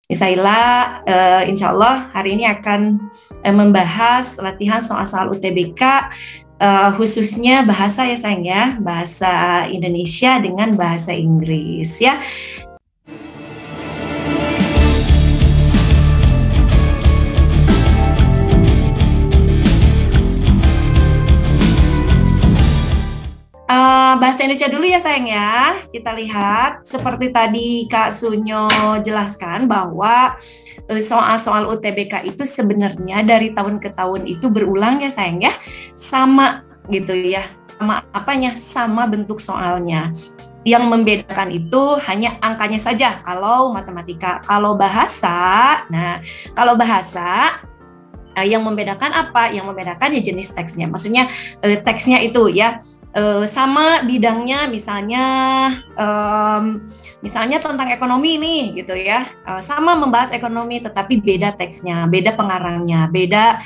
Misalnya, insya Allah hari ini akan membahas latihan soal-soal UTBK, khususnya bahasa ya sayang ya, bahasa Indonesia dengan bahasa Inggris ya. Bahasa Indonesia dulu ya sayang ya. Kita lihat seperti tadi Kak Sunyo jelaskan bahwa soal-soal UTBK itu sebenarnya dari tahun ke tahun itu berulang ya sayang ya. Sama gitu ya. Sama apanya? Sama bentuk soalnya. Yang membedakan itu hanya angkanya saja kalau matematika. Kalau bahasa, kalau bahasa yang membedakan apa? Yang membedakan ya jenis teksnya. Maksudnya teksnya itu ya sama bidangnya, misalnya tentang ekonomi nih gitu ya, sama membahas ekonomi tetapi beda teksnya, beda pengarangnya, beda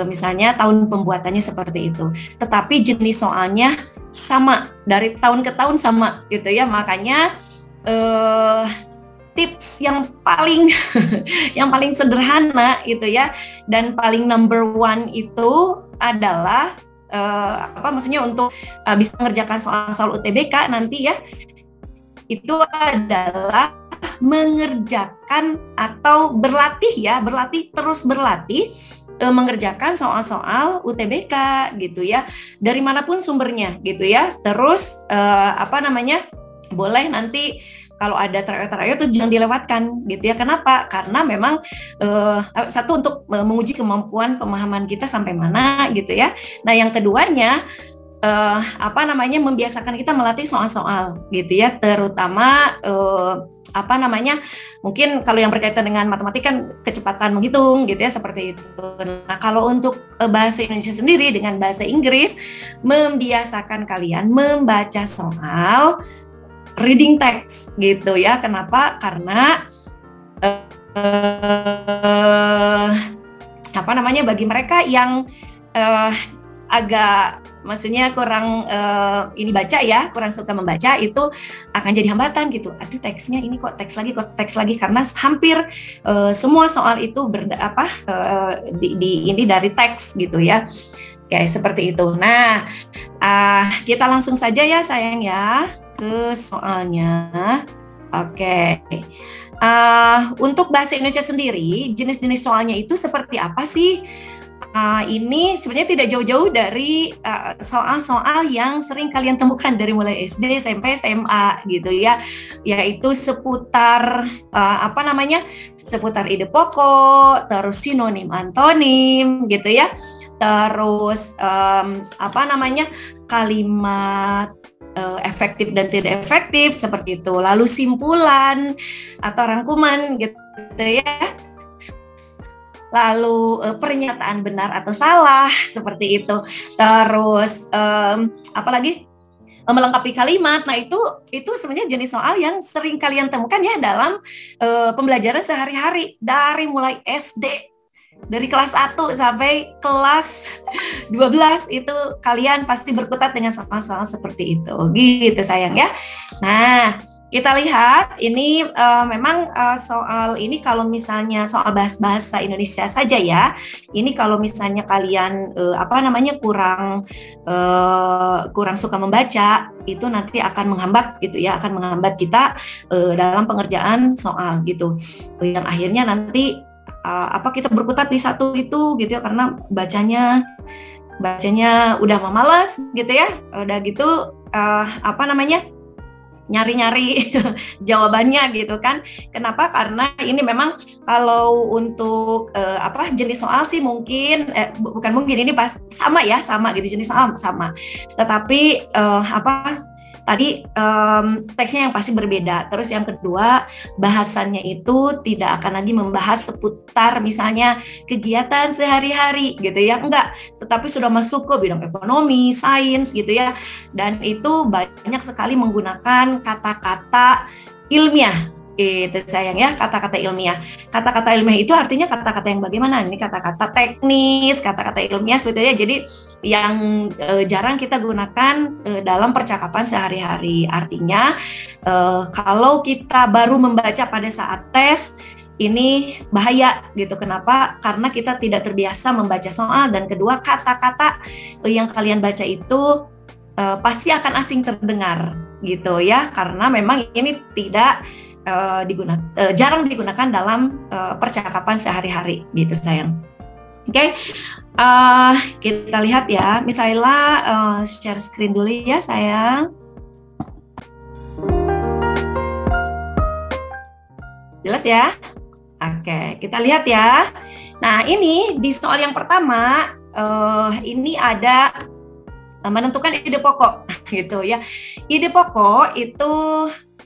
misalnya tahun pembuatannya seperti itu, tetapi jenis soalnya sama dari tahun ke tahun sama gitu ya. Makanya tips yang paling yang paling sederhana itu ya, dan paling number one itu adalah maksudnya untuk bisa mengerjakan soal-soal UTBK nanti ya, itu adalah mengerjakan atau berlatih terus berlatih mengerjakan soal-soal UTBK gitu ya, dari manapun sumbernya gitu ya. Terus boleh nanti kalau ada tryout itu jangan dilewatkan gitu ya. Kenapa? Karena memang satu untuk menguji kemampuan pemahaman kita sampai mana gitu ya. Nah, yang keduanya membiasakan kita melatih soal-soal gitu ya, terutama mungkin kalau yang berkaitan dengan matematika kan kecepatan menghitung gitu ya, seperti itu. Nah, kalau untuk bahasa Indonesia sendiri dengan bahasa Inggris, membiasakan kalian membaca soal reading text gitu ya. Kenapa? Karena bagi mereka yang agak maksudnya kurang kurang suka membaca, itu akan jadi hambatan gitu. Aduh, teksnya ini kok teks lagi karena hampir semua soal itu ini dari teks gitu ya. Kayak seperti itu. Nah, kita langsung saja ya sayang ya ke soalnya. Oke. Untuk bahasa Indonesia sendiri, jenis-jenis soalnya itu seperti apa sih? Ini sebenarnya tidak jauh-jauh dari soal-soal yang sering kalian temukan dari mulai SD, SMP, SMA gitu ya, yaitu seputar seputar ide pokok, terus sinonim antonim gitu ya, terus kalimat efektif dan tidak efektif seperti itu, lalu simpulan atau rangkuman gitu ya, lalu pernyataan benar atau salah seperti itu, terus melengkapi kalimat. Nah, itu sebenarnya jenis soal yang sering kalian temukan ya dalam pembelajaran sehari-hari dari mulai SD, dari kelas 1 sampai kelas 12 itu kalian pasti berkutat dengan soal-soal seperti itu gitu sayang ya. Nah, kita lihat ini memang soal ini kalau misalnya soal bahasa Indonesia saja ya, ini kalau misalnya kalian kurang suka membaca, itu nanti akan menghambat gitu ya, akan menghambat kita dalam pengerjaan soal gitu, yang akhirnya nanti kita berkutat di satu itu gitu ya, karena bacanya udah malas gitu ya, udah gitu nyari-nyari jawabannya gitu kan. Kenapa? Karena ini memang kalau untuk jenis soal sih ini sama gitu, jenis soal sama. Tetapi tadi teksnya yang pasti berbeda. Terus yang kedua, bahasannya itu tidak akan lagi membahas seputar misalnya kegiatan sehari-hari gitu ya, enggak, tetapi sudah masuk ke bidang ekonomi, sains gitu ya, dan itu banyak sekali menggunakan kata-kata ilmiah. Itu sayang ya, kata-kata ilmiah. Kata-kata ilmiah itu artinya kata-kata yang bagaimana? Ini kata-kata teknis, kata-kata ilmiah sebetulnya. Jadi yang jarang kita gunakan dalam percakapan sehari-hari. Artinya kalau kita baru membaca pada saat tes, ini bahaya gitu. Kenapa? Karena kita tidak terbiasa membaca soal, dan kedua, kata-kata yang kalian baca itu pasti akan asing terdengar gitu ya, karena memang ini tidak jarang digunakan dalam percakapan sehari-hari gitu sayang. Oke, kita lihat ya, misalnya share screen dulu ya sayang. Jelas ya? Oke, kita lihat ya. Nah, ini di soal yang pertama, ini ada menentukan ide pokok, gitu ya. Ide pokok itu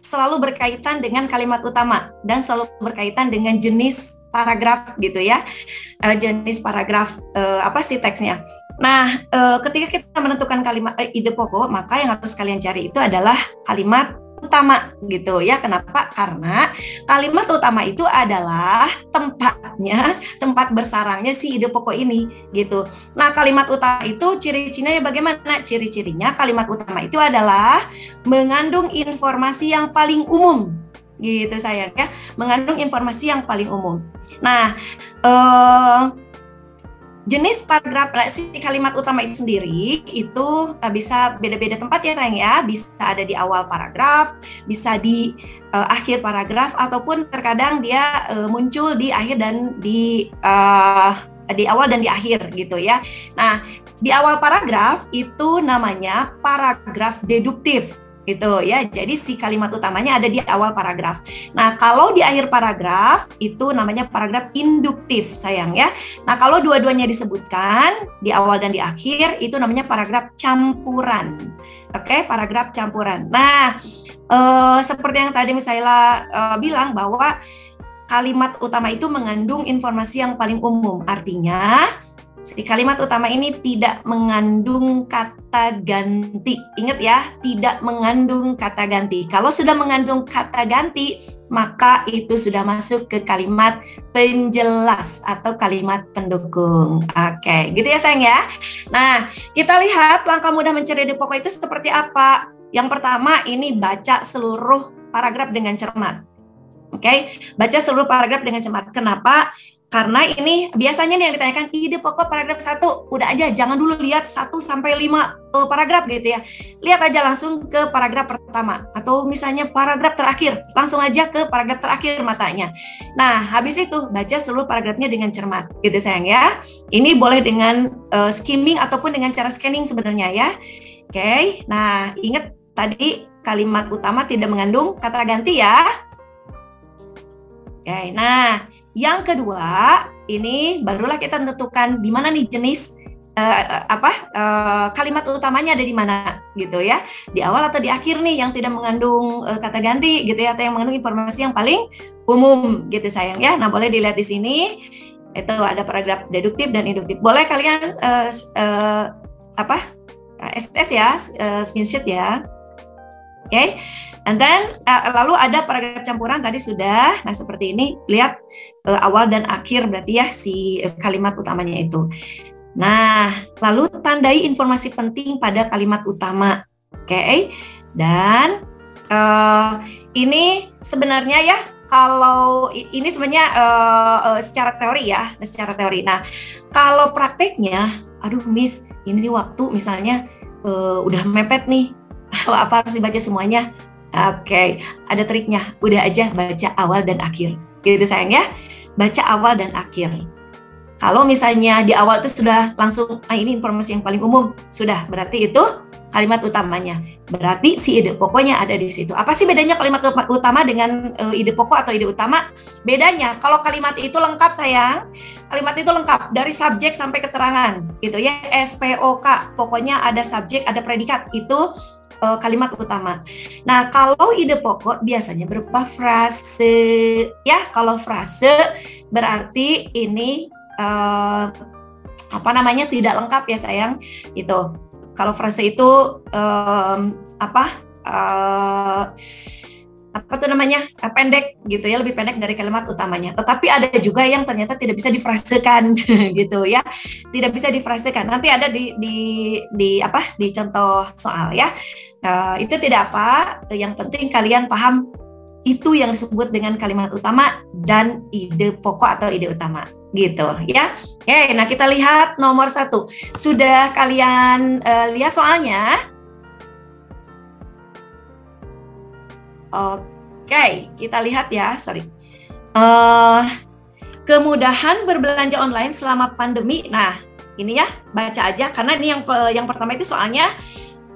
selalu berkaitan dengan kalimat utama dan selalu berkaitan dengan jenis paragraf, gitu ya. Jenis paragraf apa sih teksnya. Nah, ketika kita menentukan kalimat ide pokok, maka yang harus kalian cari itu adalah kalimat utama gitu ya. Kenapa? Karena kalimat utama itu adalah tempat bersarangnya si ide pokok ini gitu. Nah, kalimat utama itu ciri-cirinya bagaimana? Ciri-cirinya kalimat utama itu adalah mengandung informasi yang paling umum gitu sayang ya, mengandung informasi yang paling umum. Nah, jenis paragraf si kalimat utama itu sendiri itu bisa beda-beda tempat ya sayang ya, bisa ada di awal paragraf, bisa di akhir paragraf, ataupun terkadang dia muncul di akhir dan di awal dan di akhir gitu ya. Nah, di awal paragraf itu namanya paragraf deduktif gitu ya. Jadi si kalimat utamanya ada di awal paragraf. Nah, kalau di akhir paragraf itu namanya paragraf induktif sayang ya. Nah, kalau dua-duanya disebutkan di awal dan di akhir itu namanya paragraf campuran. Oke, paragraf campuran. Nah, seperti yang tadi misalnya bilang bahwa kalimat utama itu mengandung informasi yang paling umum. Artinya si kalimat utama ini tidak mengandung kata ganti. Ingat ya, tidak mengandung kata ganti. Kalau sudah mengandung kata ganti, maka itu sudah masuk ke kalimat penjelas atau kalimat pendukung. Oke, gitu ya sayang ya. Nah, kita lihat langkah mudah mencari ide pokok itu seperti apa. Yang pertama, ini baca seluruh paragraf dengan cermat. Oke, baca seluruh paragraf dengan cermat. Kenapa? Karena ini biasanya nih yang ditanyakan ide pokok paragraf 1, udah aja jangan dulu lihat 1 sampai 5 paragraf gitu ya. Lihat aja langsung ke paragraf pertama, atau misalnya paragraf terakhir, langsung aja ke paragraf terakhir matanya. Nah, habis itu baca seluruh paragrafnya dengan cermat gitu sayang ya. Ini boleh dengan skimming ataupun dengan cara scanning sebenarnya ya. Oke, nah ingat tadi kalimat utama tidak mengandung kata ganti ya. Oke, nah yang kedua, ini barulah kita tentukan di mana nih jenis kalimat utamanya ada di mana gitu ya. Di awal atau di akhir nih yang tidak mengandung kata ganti gitu ya, atau yang mengandung informasi yang paling umum gitu sayang ya. Nah, boleh dilihat di sini itu ada paragraf deduktif dan induktif. Boleh kalian STS ya, screenshot ya. Oke, and then lalu ada paragraf campuran tadi sudah. Nah, seperti ini, lihat awal dan akhir berarti ya si kalimat utamanya itu. Nah, lalu tandai informasi penting pada kalimat utama. Oke, dan ini sebenarnya ya, kalau ini sebenarnya secara teori ya, secara teori. Nah, kalau prakteknya, aduh Miss, ini waktu misalnya udah mepet nih. Apa harus dibaca semuanya? Oke, ada triknya. Udah aja baca awal dan akhir. Gitu sayang ya. Baca awal dan akhir. Kalau misalnya di awal itu sudah langsung, ini informasi yang paling umum. Sudah, berarti itu kalimat utamanya. Berarti si ide pokoknya ada di situ. Apa sih bedanya kalimat utama dengan ide pokok atau ide utama? Bedanya, kalau kalimat itu lengkap sayang. Kalimat itu lengkap dari subjek sampai keterangan. Gitu ya, SPOK. Pokoknya ada subjek, ada predikat. Itu kalimat utama. Nah, kalau ide pokok biasanya berupa frase. Ya, kalau frase berarti ini tidak lengkap ya sayang. Itu. Kalau frase itu pendek gitu ya, lebih pendek dari kalimat utamanya. Tetapi ada juga yang ternyata tidak bisa difrasekan gitu ya, tidak bisa difrasekan. Nanti ada di contoh soal ya. Itu tidak apa, yang penting kalian paham itu yang disebut dengan kalimat utama dan ide pokok atau ide utama gitu ya. Oke, nah kita lihat nomor 1. Sudah kalian lihat soalnya? Oke, kita lihat ya. Sorry. Kemudahan berbelanja online selama pandemi. Nah, ini ya, baca aja karena ini yang pertama itu soalnya.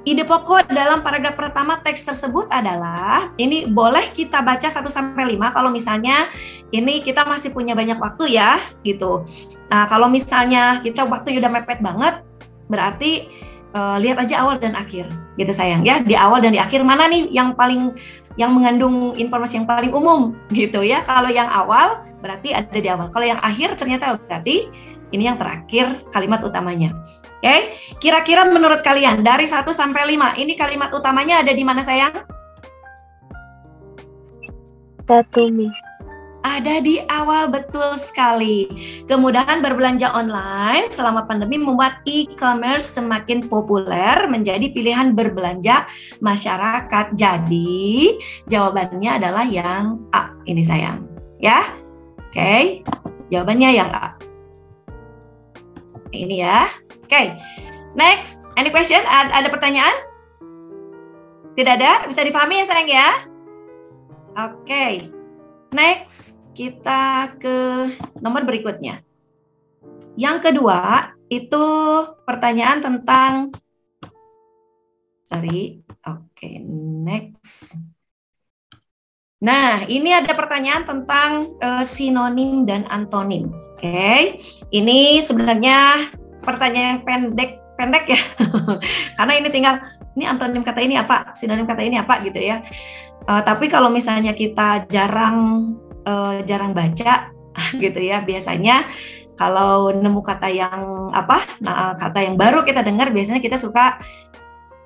Ide pokok dalam paragraf pertama teks tersebut adalah, ini boleh kita baca 1-5 kalau misalnya ini kita masih punya banyak waktu ya, gitu. Nah, kalau misalnya kita waktu udah mepet banget, berarti lihat aja awal dan akhir, gitu sayang ya. Di awal dan di akhir mana nih yang mengandung informasi yang paling umum, gitu ya. Kalau yang awal berarti ada di awal. Kalau yang akhir ternyata berarti ini yang terakhir kalimat utamanya. Oke, kira-kira menurut kalian dari 1-5 ini kalimat utamanya ada di mana sayang? 1, Miss. Ada di awal, betul sekali. Kemudahan berbelanja online selama pandemi membuat e-commerce semakin populer menjadi pilihan berbelanja masyarakat. Jadi jawabannya adalah yang A ini sayang. Ya, oke, jawabannya yang A. Ini ya. Oke, next. Any question? Ada pertanyaan? Tidak ada? Bisa dipahami ya sayang ya? Oke. Next, kita ke nomor berikutnya. Yang kedua, itu pertanyaan tentang next. Nah, ini ada pertanyaan tentang sinonim dan antonim. Oke. Ini sebenarnya pertanyaan yang pendek ya. Karena ini tinggal ini antonim kata ini apa, sinonim kata ini apa gitu ya. Tapi kalau misalnya kita jarang baca gitu ya, biasanya kalau nemu kata yang kata yang baru kita dengar, biasanya kita suka,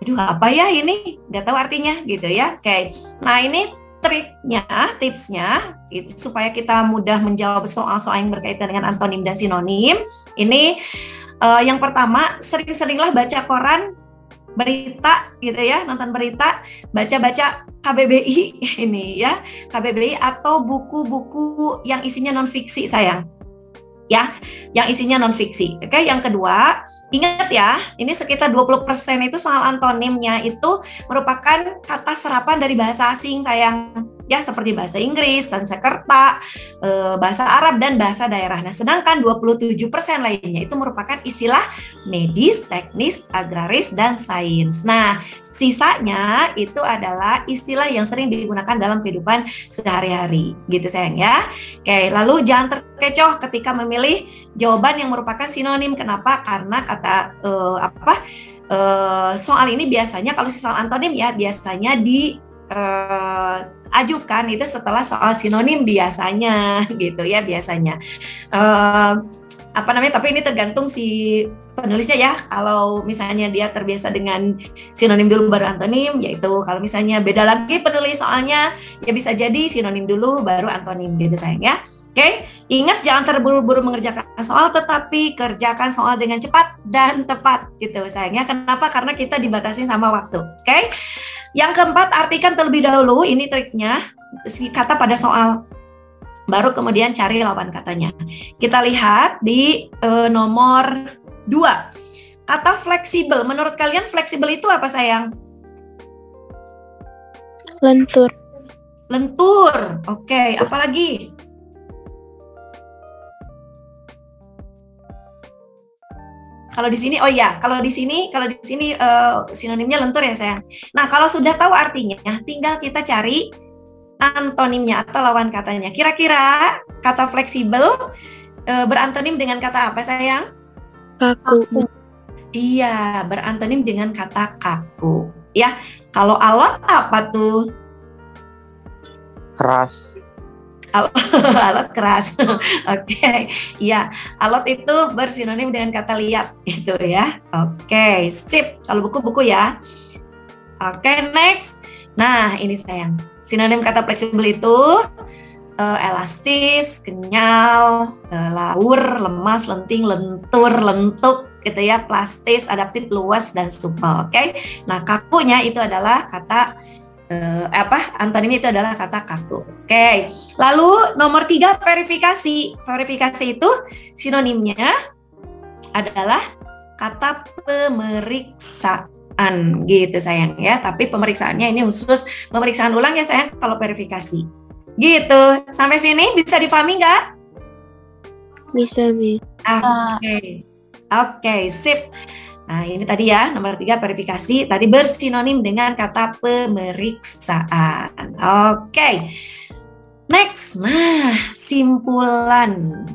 aduh apa ya ini, nggak tahu artinya gitu ya. Oke. Nah, ini triknya, tipsnya itu supaya kita mudah menjawab soal-soal yang berkaitan dengan antonim dan sinonim. Ini yang pertama, sering-seringlah baca koran, berita gitu ya, nonton berita, baca-baca KBBI ini ya, KBBI atau buku-buku yang isinya non-fiksi sayang. Ya, yang isinya non-fiksi. Oke, yang kedua, ingat ya, ini sekitar 20% itu soal antonimnya itu merupakan kata serapan dari bahasa asing sayang. Ya, seperti bahasa Inggris, Sanskerta, bahasa Arab, dan bahasa daerah. Nah, sedangkan 27% lainnya itu merupakan istilah medis, teknis, agraris, dan sains. Nah, sisanya itu adalah istilah yang sering digunakan dalam kehidupan sehari-hari. Gitu sayang ya. Oke, lalu jangan terkecoh ketika memilih jawaban yang merupakan sinonim. Kenapa? Karena kata soal ini biasanya, kalau soal antonim ya, biasanya ajukan itu setelah soal sinonim biasanya gitu ya, biasanya tapi ini tergantung si penulisnya ya. Kalau misalnya dia terbiasa dengan sinonim dulu baru antonim, yaitu kalau misalnya beda lagi penulis soalnya, ya bisa jadi sinonim dulu baru antonim gitu sayang ya. Oke, ingat jangan terburu-buru mengerjakan soal, tetapi kerjakan soal dengan cepat dan tepat gitu sayangnya. Kenapa? Karena kita dibatasi sama waktu. Oke. Yang keempat, artikan terlebih dahulu, ini triknya, si kata pada soal, baru kemudian cari lawan katanya. Kita lihat di nomor 2. Kata fleksibel, menurut kalian fleksibel itu apa sayang? Lentur. Lentur, oke. Apalagi? Kalau di sini, kalau di sini sinonimnya lentur ya sayang. Nah, kalau sudah tahu artinya, tinggal kita cari antonimnya atau lawan katanya. Kira-kira kata fleksibel berantonim dengan kata apa sayang? Kaku. Iya, berantonim dengan kata kaku. Ya, kalau alot apa tuh? Keras. Alot keras. Oke. Ya, alot itu bersinonim dengan kata liat gitu ya. Oke, sip. Kalau buku-buku ya. Oke, next. Nah, ini sayang. Sinonim kata fleksibel itu elastis, kenyal, laur, lemas, lenting, lentur, lentuk gitu ya, plastis, adaptif, luas, dan supel. Oke. Nah, kakunya itu adalah kata Antonimnya itu adalah kata kaku. Oke. Lalu nomor 3 verifikasi. Verifikasi itu sinonimnya adalah kata pemeriksaan gitu sayang ya. Tapi pemeriksaannya ini khusus pemeriksaan ulang ya sayang kalau verifikasi. Gitu. Sampai sini bisa difahami nggak? Bisa, Mi. Oke, sip. Nah, ini tadi ya, nomor 3 verifikasi. Tadi bersinonim dengan kata pemeriksaan. Oke. Next. Nah, simpulan.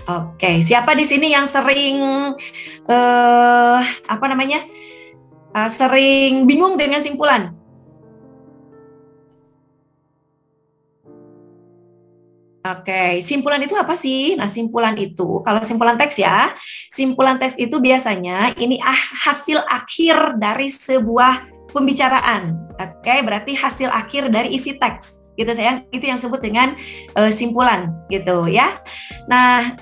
Oke, siapa di sini yang sering sering bingung dengan simpulan? Oke, simpulan itu apa sih? Nah, simpulan itu, kalau simpulan teks ya, simpulan teks itu biasanya ini hasil akhir dari sebuah pembicaraan. Oke, berarti hasil akhir dari isi teks. Gitu sayang, itu yang disebut dengan simpulan gitu ya. Nah,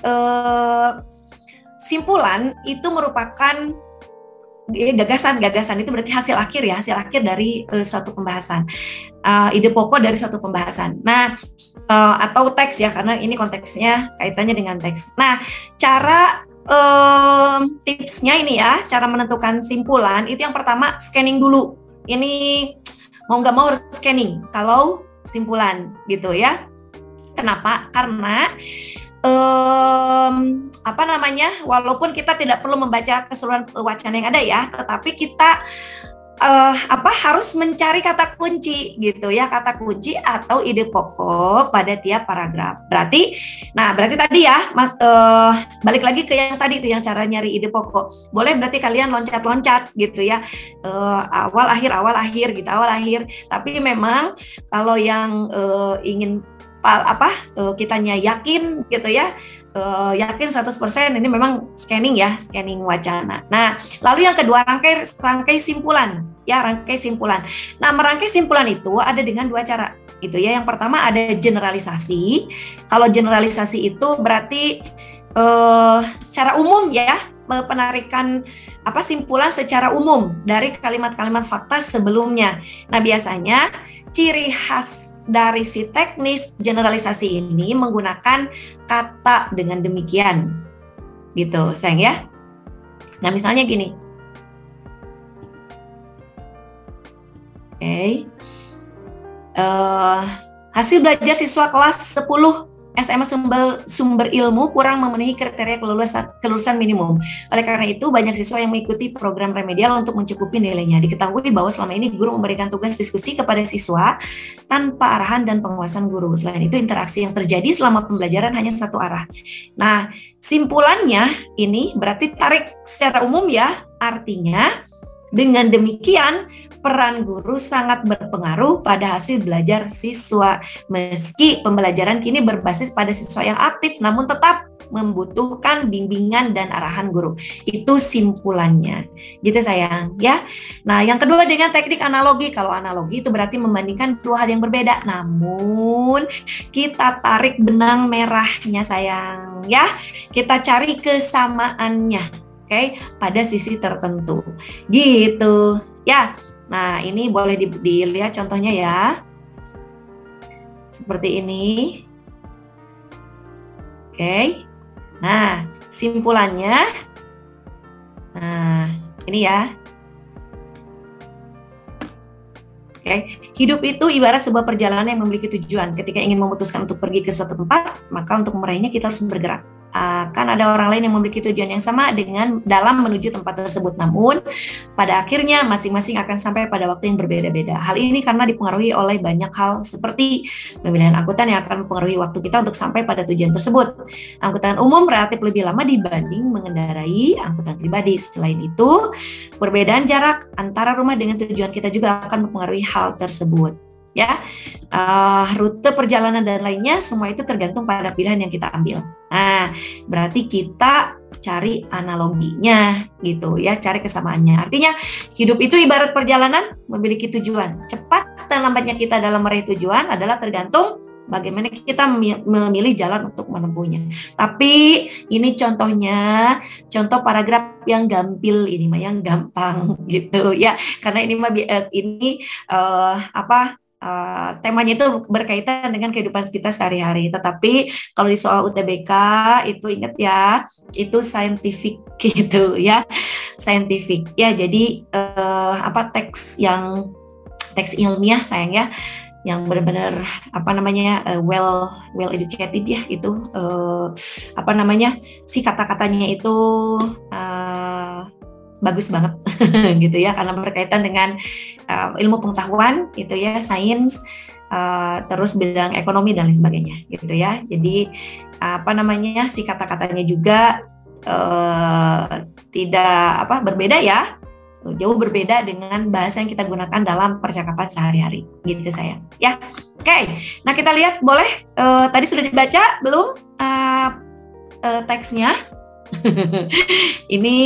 simpulan itu merupakan gagasan itu berarti hasil akhir ya, hasil akhir dari suatu pembahasan, ide pokok dari suatu pembahasan. Nah, atau teks ya, karena ini konteksnya kaitannya dengan teks. Nah, cara tipsnya ini ya, cara menentukan simpulan itu yang pertama scanning dulu. Ini mau nggak mau harus scanning kalau simpulan gitu ya. Kenapa? Karena walaupun kita tidak perlu membaca keseluruhan wacana yang ada ya, tetapi kita harus mencari kata kunci gitu ya, kata kunci atau ide pokok pada tiap paragraf. Berarti tadi ya Mas, balik lagi ke yang tadi itu, yang cara nyari ide pokok. Boleh berarti kalian loncat-loncat gitu ya, awal akhir gitu, awal akhir. Tapi memang kalau yang ingin kitanya yakin gitu ya, yakin 100% ini memang scanning ya, scanning wacana. Nah, lalu yang kedua rangkai simpulan ya, rangkai simpulan. Nah, merangkai simpulan itu ada dengan 2 cara itu ya. Yang pertama ada generalisasi. Kalau generalisasi itu berarti secara umum ya, penarikan simpulan secara umum dari kalimat-kalimat fakta sebelumnya. Nah, biasanya ciri khas dari si teknis generalisasi ini menggunakan kata dengan demikian gitu sayang ya. Nah, misalnya gini. Oke. Hasil belajar siswa kelas 10 SMA sumber ilmu kurang memenuhi kriteria kelulusan minimum. Oleh karena itu, banyak siswa yang mengikuti program remedial untuk mencukupi nilainya. Diketahui bahwa selama ini guru memberikan tugas diskusi kepada siswa tanpa arahan dan penguasaan guru. Selain itu, interaksi yang terjadi selama pembelajaran hanya satu arah. Nah, simpulannya ini berarti tarik secara umum ya, artinya dengan demikian, peran guru sangat berpengaruh pada hasil belajar siswa. Meski pembelajaran kini berbasis pada siswa yang aktif, namun tetap membutuhkan bimbingan dan arahan guru. Itu simpulannya. Gitu sayang, ya. Nah, yang kedua dengan teknik analogi. Kalau analogi itu berarti membandingkan 2 hal yang berbeda. Namun, kita tarik benang merahnya sayang, ya. Kita cari kesamaannya. Oke, pada sisi tertentu gitu ya. Nah, ini boleh dilihat contohnya ya, seperti ini. Oke, nah simpulannya, nah ini ya. Oke, hidup itu ibarat sebuah perjalanan yang memiliki tujuan. Ketika ingin memutuskan untuk pergi ke suatu tempat, maka untuk meraihnya kita harus bergerak. Akan ada orang lain yang memiliki tujuan yang sama dalam menuju tempat tersebut. Namun, pada akhirnya masing-masing akan sampai pada waktu yang berbeda-beda. Hal ini karena dipengaruhi oleh banyak hal seperti pemilihan angkutan yang akan mempengaruhi waktu kita untuk sampai pada tujuan tersebut. Angkutan umum relatif lebih lama dibanding mengendarai angkutan pribadi. Selain itu, perbedaan jarak antara rumah dengan tujuan kita juga akan mempengaruhi hal tersebut. Ya, rute perjalanan dan lainnya semua itu tergantung pada pilihan yang kita ambil. Nah, berarti kita cari analoginya gitu ya, cari kesamaannya. Artinya hidup itu ibarat perjalanan memiliki tujuan. Cepat dan lambatnya kita dalam meraih tujuan adalah tergantung bagaimana kita memilih jalan untuk menempuhnya. Tapi ini contohnya, contoh paragraf yang gampil ini mah, yang gampang gitu ya. Karena ini mah temanya itu berkaitan dengan kehidupan kita sehari-hari. Tetapi kalau di soal UTBK itu ingat ya, itu scientific gitu ya, scientific ya. Jadi teks ilmiah sayang ya, yang benar-benar well educated ya, itu si kata-katanya itu bagus banget gitu ya, karena berkaitan dengan ilmu pengetahuan gitu ya, sains, terus bidang ekonomi dan lain sebagainya gitu ya. Jadi si kata-katanya juga tidak berbeda ya, jauh berbeda dengan bahasa yang kita gunakan dalam percakapan sehari-hari gitu sayang ya. Oke, nah kita lihat boleh, tadi sudah dibaca belum teksnya? Ini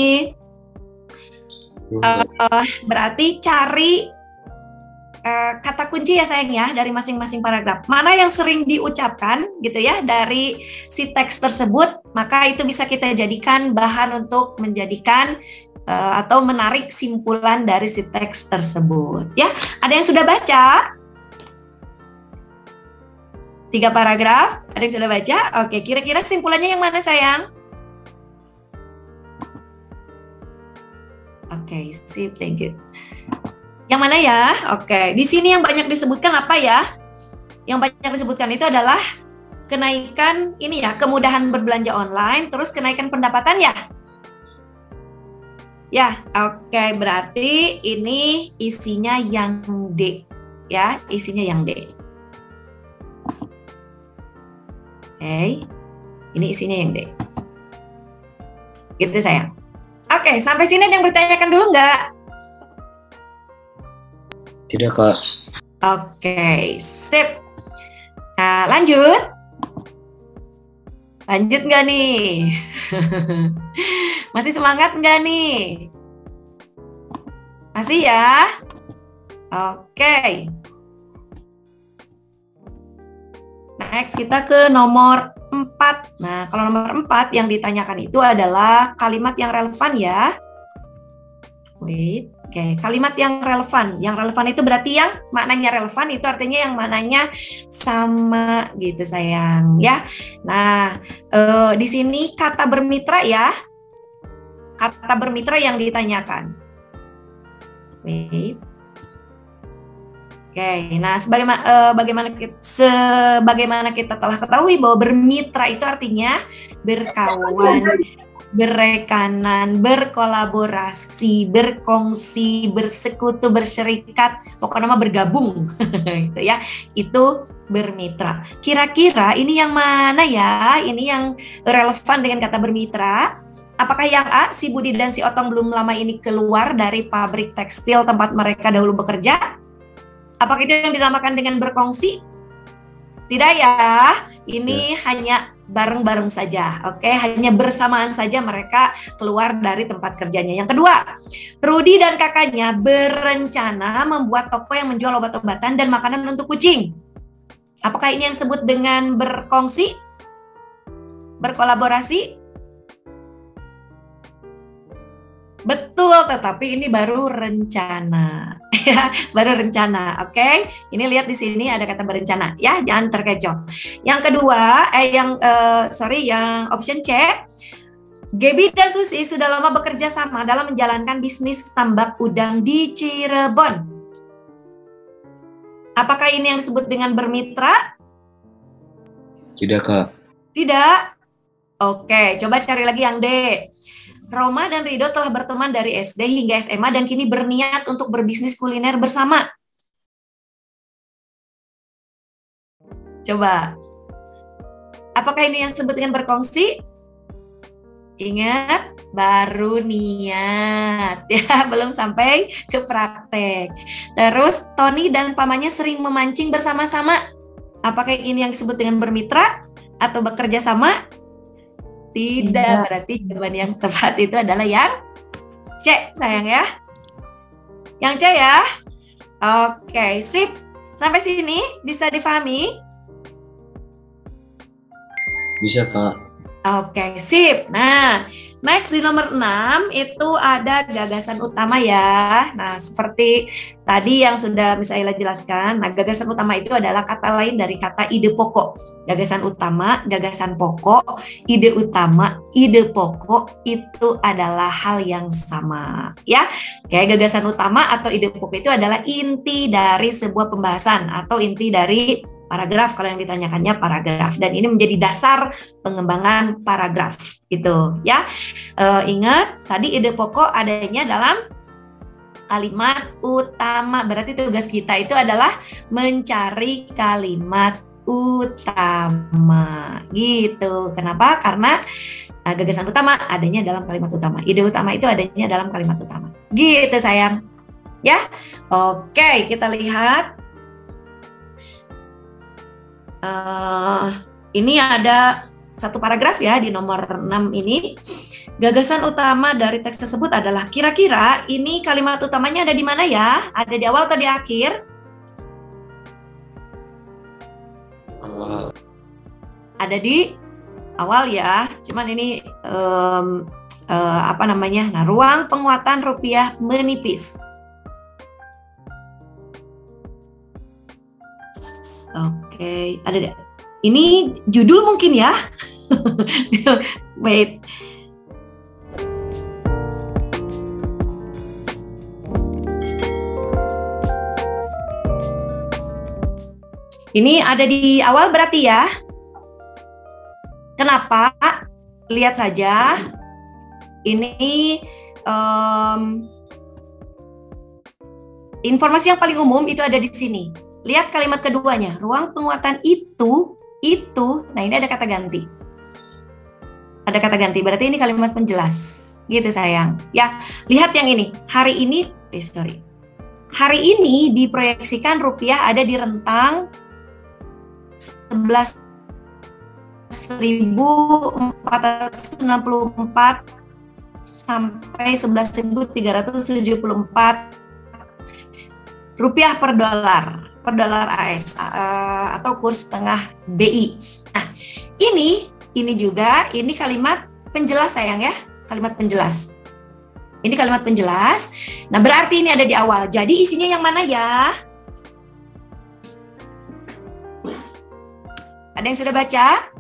berarti cari kata kunci ya sayang ya, dari masing-masing paragraf. Mana yang sering diucapkan gitu ya dari si teks tersebut, maka itu bisa kita jadikan bahan untuk menjadikan atau menarik simpulan dari si teks tersebut ya. Ada yang sudah baca? 3 paragraf, ada yang sudah baca? Oke, kira-kira simpulannya yang mana sayang? Oke, sip, thank you. Yang mana ya? Oke, di sini yang banyak disebutkan apa ya? Yang banyak disebutkan itu adalah kenaikan ini ya, kemudahan berbelanja online, terus kenaikan pendapatan ya? Ya, oke, berarti ini isinya yang D ya, isinya yang D. Oke, ini isinya yang D. Gitu sayang. Oke, sampai sini ada yang bertanyakan dulu nggak? Tidak, Kak. Oke, sip. Nah, lanjut. Lanjut nggak nih? Masih semangat nggak nih? Masih ya? Oke. Next, kita ke nomor 4. Nah, kalau nomor 4 yang ditanyakan itu adalah kalimat yang relevan ya. Wait. Oke, kalimat yang relevan. Yang relevan itu berarti yang maknanya relevan, itu artinya yang maknanya sama gitu sayang ya. Nah, di sini kata bermitra ya. Kata bermitra yang ditanyakan. Wait. Oke, nah sebagaimana kita telah ketahui bahwa bermitra itu artinya berkawan, berrekanan, berkolaborasi, berkongsi, bersekutu, berserikat, pokoknya nama bergabung gitu ya. Itu bermitra. Kira-kira ini yang mana ya? Ini yang relevan dengan kata bermitra. Apakah yang A, si Budi dan si Otong belum lama ini keluar dari pabrik tekstil tempat mereka dahulu bekerja? Apakah itu yang dinamakan dengan berkongsi? Tidak ya, ini hanya bareng-bareng saja, oke? Hanya bersamaan saja mereka keluar dari tempat kerjanya. Yang kedua, Rudi dan kakaknya berencana membuat toko yang menjual obat-obatan dan makanan untuk kucing. Apakah ini yang disebut dengan berkongsi? Berkolaborasi? Betul, tetapi ini baru rencana. Ya, baru rencana. Oke. Ini lihat di sini ada kata berencana ya, jangan terkecoh. Yang kedua, yang option C, Gaby dan Susi sudah lama bekerja sama dalam menjalankan bisnis tambak udang di Cirebon. Apakah ini yang disebut dengan bermitra? Tidak, Kak. Tidak. Oke, coba cari lagi yang D. Roma dan Rido telah berteman dari SD hingga SMA dan kini berniat untuk berbisnis kuliner bersama. Coba. Apakah ini yang disebut dengan berkongsi? Ingat, baru niat. Ya, belum sampai ke praktek. Terus, Tony dan pamannya sering memancing bersama-sama. Apakah ini yang disebut dengan bermitra atau bekerja sama? Tidak, berarti jawaban yang tepat itu adalah yang C, sayang ya. Yang C ya. Oke, sip. Sampai sini bisa difahami? Bisa, Kak. Oke, sip. Nah, next di nomor 6 itu ada gagasan utama ya. Nah, seperti tadi yang sudah Miss Ayla jelaskan, nah gagasan utama itu adalah kata lain dari kata ide pokok. Gagasan utama, gagasan pokok, ide utama, ide pokok itu adalah hal yang sama ya. Kayak gagasan utama atau ide pokok itu adalah inti dari sebuah pembahasan atau inti dari paragraf kalau yang ditanyakannya paragraf, dan ini menjadi dasar pengembangan paragraf gitu ya. Ingat tadi ide pokok adanya dalam kalimat utama, berarti tugas kita itu adalah mencari kalimat utama gitu. Kenapa? Karena gagasan utama adanya dalam kalimat utama, ide utama itu adanya dalam kalimat utama gitu sayang ya. Oke, kita lihat. Ini ada satu paragraf ya di nomor 6 ini. Gagasan utama dari teks tersebut adalah, kira-kira ini kalimat utamanya ada di mana ya? Ada di awal atau di akhir? Awal. Ada di awal ya. Cuman ini apa namanya? Nah, ruang penguatan rupiah menipis. Oke, ada deh. Ini judul mungkin ya. Wait. Ini ada di awal berarti ya. Kenapa? Lihat saja. Ini informasi yang paling umum itu ada di sini. Lihat kalimat keduanya, ruang penguatan itu, nah ini ada kata ganti. Ada kata ganti, berarti ini kalimat penjelas. Gitu sayang. Ya, lihat yang ini. Hari ini diproyeksikan rupiah ada di rentang 11.464 sampai 11.374 rupiah per dolar AS atau kurs tengah BI. Nah, ini juga kalimat penjelas sayang ya, kalimat penjelas. Ini kalimat penjelas. Nah, berarti ini ada di awal. Jadi isinya yang mana ya? Ada yang sudah baca?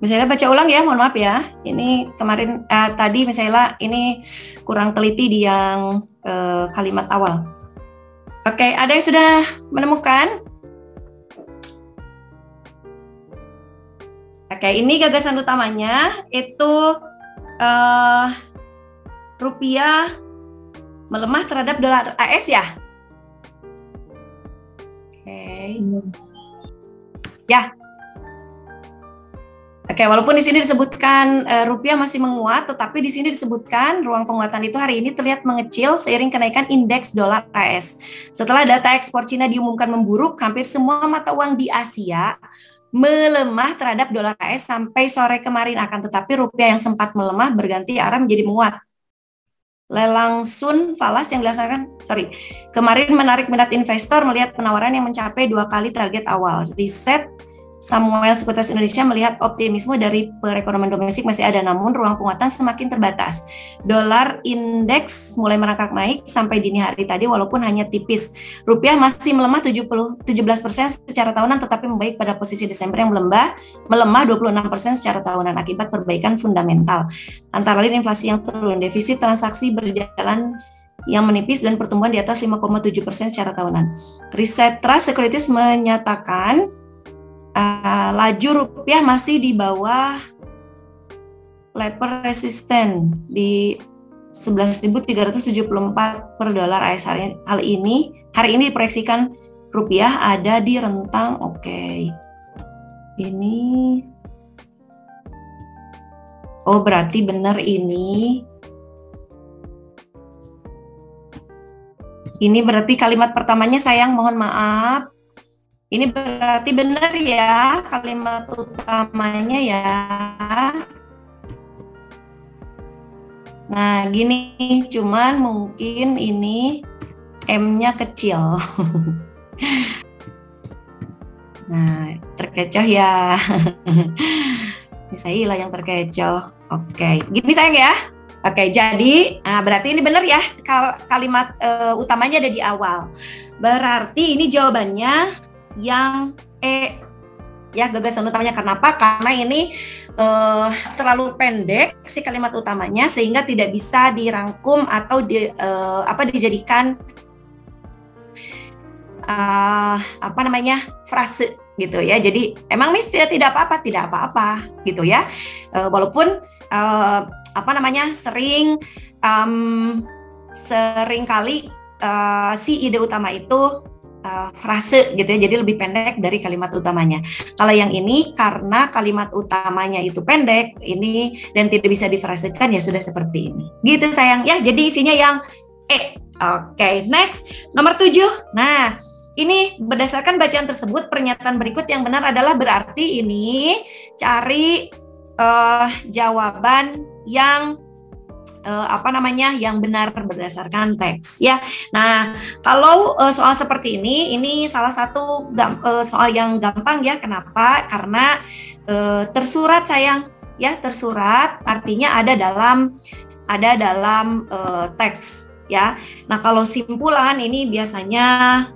Misalnya baca ulang ya, mohon maaf ya. Ini kemarin tadi misalnya ini kurang teliti di yang kalimat awal. Oke, ada yang sudah menemukan? Oke, ini gagasan utamanya itu rupiah melemah terhadap dolar AS ya. Oke. Ya. Oke, walaupun di sini disebutkan rupiah masih menguat, tetapi di sini disebutkan ruang penguatan itu hari ini terlihat mengecil seiring kenaikan indeks dolar AS. Setelah data ekspor Cina diumumkan memburuk, hampir semua mata uang di Asia melemah terhadap dolar AS sampai sore kemarin. Akan tetapi rupiah yang sempat melemah berganti arah menjadi menguat. Lelang Sun Falas yang dilaksanakan kemarin menarik minat investor melihat penawaran yang mencapai 2 kali target awal. Riset Samuel Sekuritas Indonesia melihat optimisme dari perekonomian domestik masih ada, namun ruang penguatan semakin terbatas. Dolar indeks mulai merangkak naik sampai dini hari tadi walaupun hanya tipis. Rupiah masih melemah 17% secara tahunan, tetapi membaik pada posisi Desember yang melemah 26% secara tahunan akibat perbaikan fundamental. Antara lain inflasi yang turun, defisit transaksi berjalan yang menipis, dan pertumbuhan di atas 5,7% secara tahunan. Riset Trust Securities menyatakan laju rupiah masih di bawah level resisten di 11.374 per dolar AS. Hari ini diproyeksikan rupiah ada di rentang ini. Oh, berarti benar ini. Ini berarti kalimat pertamanya sayang, mohon maaf. Ini berarti benar ya kalimat utamanya ya. Nah, gini, cuman mungkin ini M-nya kecil. Nah, terkecoh ya. Misaila yang terkecoh. Oke, gini sayang ya. Oke, jadi berarti ini benar ya, kalimat utamanya ada di awal. Berarti ini jawabannya yang E ya, gagasan utamanya. Kenapa? Karena ini terlalu pendek si kalimat utamanya sehingga tidak bisa dirangkum atau dijadikan frase gitu ya. Jadi emang mesti tidak apa-apa gitu ya. Walaupun sering kali si ide utama itu frase gitu ya, jadi lebih pendek dari kalimat utamanya. Kalau yang ini karena kalimat utamanya itu pendek ini dan tidak bisa difrasekan, ya sudah seperti ini. Gitu sayang ya. Jadi isinya yang E. Oke, next nomor 7. Nah, ini berdasarkan bacaan tersebut, pernyataan berikut yang benar adalah, berarti ini cari jawaban yang yang benar berdasarkan teks ya. Nah, kalau soal seperti ini salah satu soal yang gampang ya. Kenapa? Karena tersurat sayang ya, tersurat artinya ada dalam teks ya. Nah, kalau simpulan ini biasanya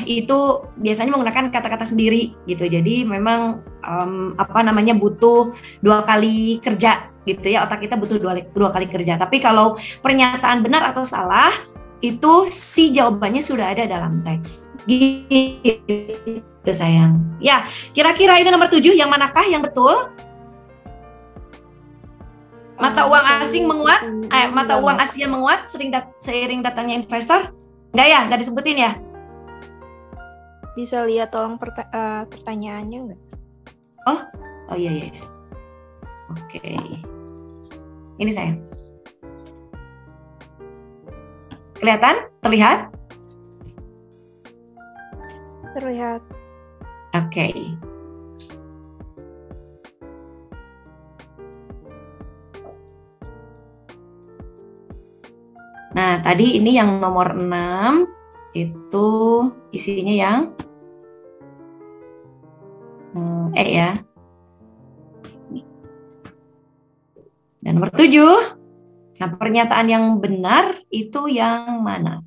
itu biasanya menggunakan kata-kata sendiri gitu. Jadi memang butuh 2 kali kerja gitu ya. Otak kita butuh 2 kali kerja. Tapi kalau pernyataan benar atau salah itu si jawabannya sudah ada dalam teks. Gitu sayang. Ya, kira-kira ini nomor 7 yang manakah yang betul? Mata uang asing menguat, mata uang Asia menguat seiring datangnya investor. Enggak ya, enggak disebutin ya? Bisa lihat tolong pertanyaannya nggak? Oh iya. Oke. Ini saya. Kelihatan? Terlihat? Terlihat. Oke. Nah, tadi ini yang nomor 6 itu isinya yang E ya. Dan nomor 7, nah pernyataan yang benar itu yang mana?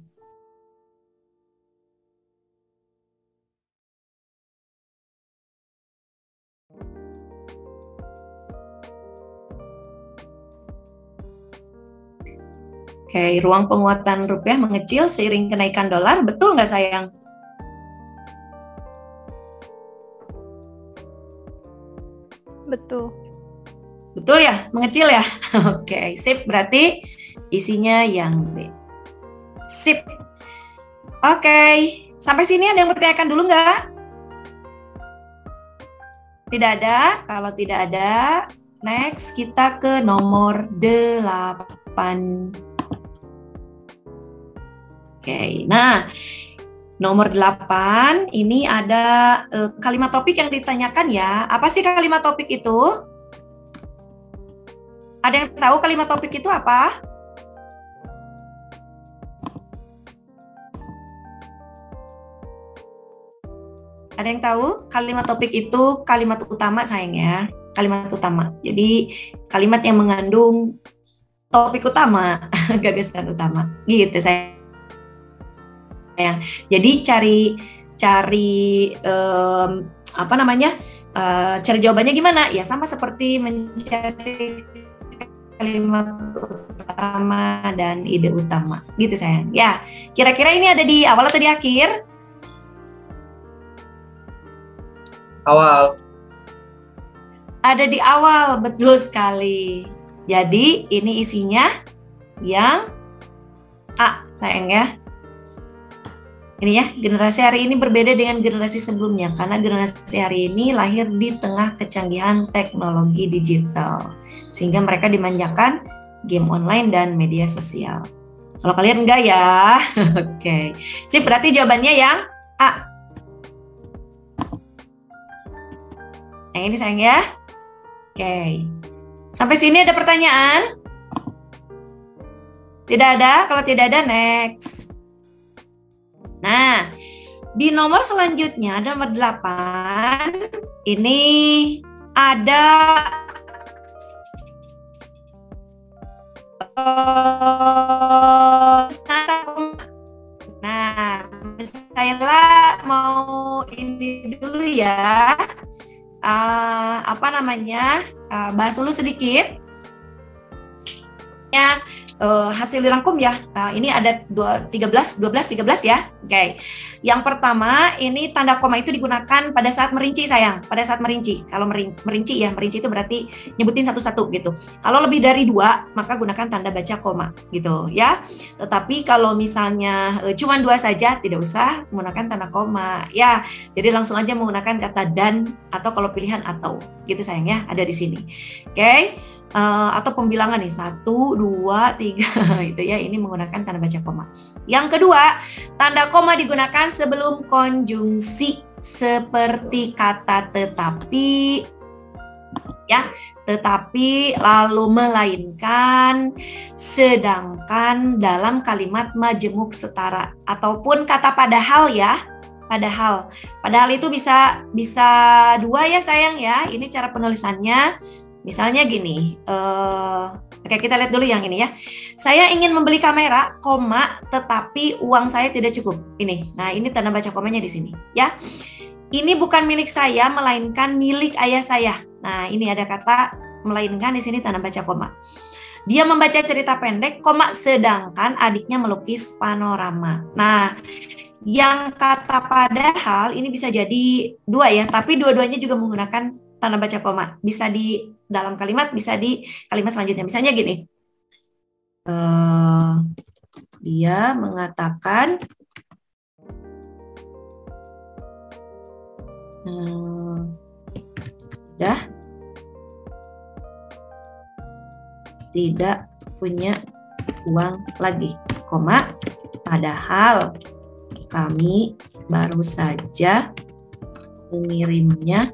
Oke, ruang penguatan rupiah mengecil seiring kenaikan dolar, betul nggak sayang? Betul. Betul ya, mengecil ya. Oke, sip. Berarti isinya yang B. Sip. Oke, sampai sini ada yang bertanyakan dulu nggak? Tidak ada. Kalau tidak ada, next kita ke nomor 8. Oke, nah nomor 8 ini ada kalimat topik yang ditanyakan ya. Apa sih kalimat topik itu? Ada yang tahu kalimat topik itu apa? Ada yang tahu? Kalimat topik itu kalimat utama sayang ya. Kalimat utama. Jadi kalimat yang mengandung topik utama, gagasan utama. Gitu sayang. Jadi cari jawabannya gimana? Ya sama seperti mencari kalimat utama dan ide utama. Gitu sayang. Ya, kira-kira ini ada di awal atau di akhir? Awal. Ada di awal, betul sekali. Jadi ini isinya yang A sayang ya. Ini ya, generasi hari ini berbeda dengan generasi sebelumnya karena generasi hari ini lahir di tengah kecanggihan teknologi digital sehingga mereka dimanjakan game online dan media sosial. Kalau kalian enggak ya, oke. Sip, berarti jawabannya yang A. Yang ini sayang ya. Oke. Sampai sini ada pertanyaan? Tidak ada? Kalau tidak ada, next. Nah, di nomor selanjutnya, nomor 8, ini ada nah, saya mau ini dulu ya, bahas dulu sedikit ya, hasil dirangkum ya. Ini ada 12 ya. Oke. Yang pertama, ini tanda koma itu digunakan pada saat merinci sayang, pada saat merinci. Kalau merinci itu berarti nyebutin satu-satu gitu. Kalau lebih dari 2, maka gunakan tanda baca koma gitu ya. Tetapi kalau misalnya cuma 2 saja, tidak usah menggunakan tanda koma ya. Jadi langsung aja menggunakan kata dan, atau kalau pilihan atau gitu sayang ya, ada di sini. Oke. Atau pembilangan nih 1, 2, 3 itu ya, ini menggunakan tanda baca koma. Yang kedua, tanda koma digunakan sebelum konjungsi seperti kata tetapi ya, tetapi, lalu, melainkan, sedangkan dalam kalimat majemuk setara, ataupun kata padahal ya. Padahal itu bisa 2 ya sayang ya. Ini cara penulisannya. Misalnya gini, oke, kita lihat dulu yang ini ya. Saya ingin membeli kamera, koma, tetapi uang saya tidak cukup. Ini, nah ini tanda baca komanya di sini ya. Ini bukan milik saya, melainkan milik ayah saya. Nah ini ada kata melainkan di sini tanda baca koma. Dia membaca cerita pendek, koma, sedangkan adiknya melukis panorama. Nah, yang kata padahal ini bisa jadi 2 ya, tapi dua-duanya juga menggunakan tanda baca koma. Bisa di dalam kalimat, bisa di kalimat selanjutnya. Misalnya gini, dia mengatakan tidak punya uang lagi, koma, padahal kami baru saja mengirimnya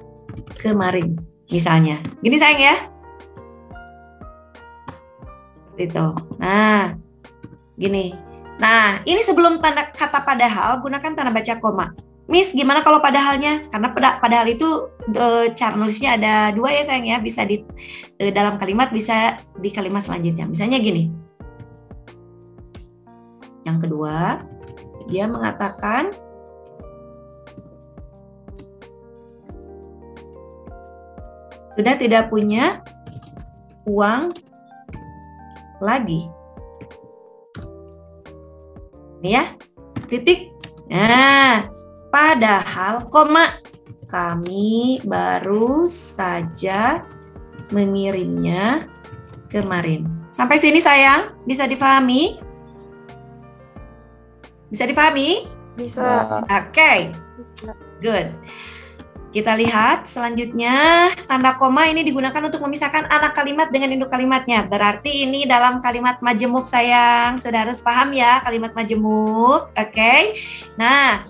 kemarin, misalnya. Gini sayang ya. Itu. Nah, gini. Nah, ini sebelum tanda kata padahal gunakan tanda baca koma. Miss, gimana kalau padahalnya? Karena padahal itu cara nulisnya ada 2 ya sayang ya. Bisa di dalam kalimat, bisa di kalimat selanjutnya. Misalnya gini. Yang kedua, dia mengatakan sudah tidak punya uang lagi. Ini ya, titik. Nah, padahal, koma, kami baru saja mengirimnya kemarin. Sampai sini sayang, bisa difahami? Bisa difahami? Bisa. Oke, good. Kita lihat selanjutnya, tanda koma ini digunakan untuk memisahkan anak kalimat dengan induk kalimatnya. Berarti ini dalam kalimat majemuk sayang. Sudah harus paham ya kalimat majemuk. Oke. Nah,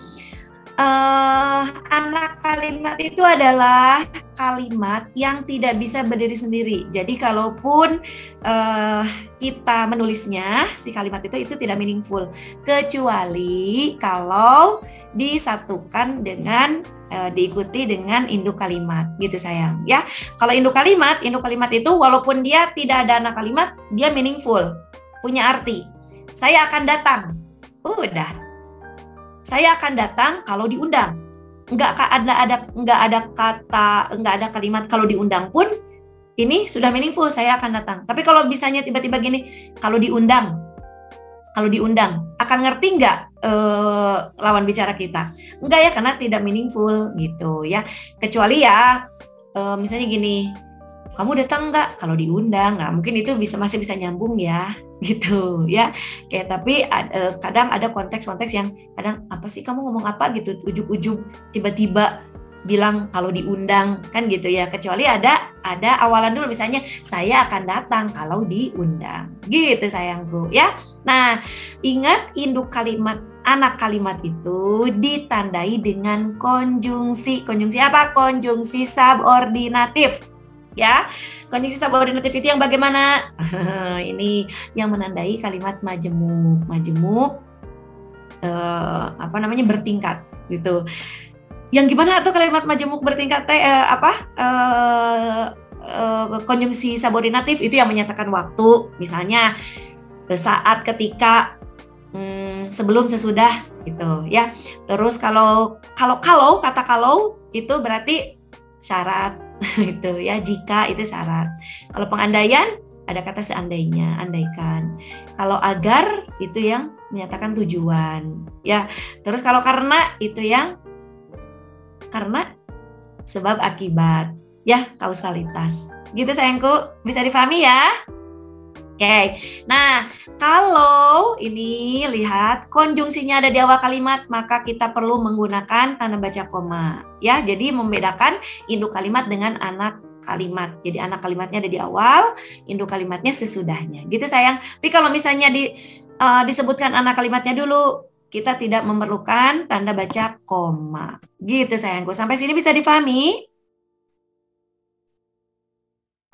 anak kalimat itu adalah kalimat yang tidak bisa berdiri sendiri. Jadi kalaupun kita menulisnya, si kalimat itu tidak meaningful. Kecuali kalau disatukan dengan diikuti dengan induk kalimat gitu sayang ya. Kalau induk kalimat itu walaupun dia tidak ada anak kalimat, dia meaningful, punya arti. Saya akan datang. Udah. Saya akan datang kalau diundang. Enggak ada kalimat kalau diundang pun ini sudah meaningful, saya akan datang. Tapi kalau misalnya tiba-tiba gini, kalau diundang akan ngerti nggak lawan bicara kita? Enggak ya, karena tidak meaningful gitu ya. Kecuali ya misalnya gini, kamu datang nggak kalau diundang? Nah, mungkin itu masih bisa nyambung ya gitu ya. Kayak tapi kadang ada konteks-konteks yang kadang apa sih kamu ngomong apa gitu, ujug-ujug tiba-tiba bilang kalau diundang kan gitu ya. Kecuali ada awalan dulu, misalnya saya akan datang kalau diundang gitu sayangku ya. Nah, ingat induk kalimat anak kalimat itu ditandai dengan konjungsi. Konjungsi apa? Konjungsi subordinatif ya. Konjungsi subordinatif itu yang bagaimana? Ini yang menandai kalimat majemuk bertingkat gitu. Yang gimana tuh kalimat majemuk bertingkat konjungsi subordinatif itu yang menyatakan waktu, misalnya saat, ketika, sebelum, sesudah gitu ya. Terus kalau kata kalau itu berarti syarat itu ya, jika itu syarat. Kalau pengandaian ada kata seandainya, andaikan. Kalau agar itu yang menyatakan tujuan ya. Terus kalau karena itu yang karena, sebab, akibat ya, kausalitas. Gitu sayangku, bisa difahami ya? Oke, nah kalau ini lihat konjungsinya ada di awal kalimat, maka kita perlu menggunakan tanda baca koma ya. Jadi membedakan induk kalimat dengan anak kalimat. Jadi anak kalimatnya ada di awal, induk kalimatnya sesudahnya. Gitu sayang. Tapi kalau misalnya disebutkan anak kalimatnya dulu, kita tidak memerlukan tanda baca koma. Gitu sayangku. Sampai sini bisa difahami?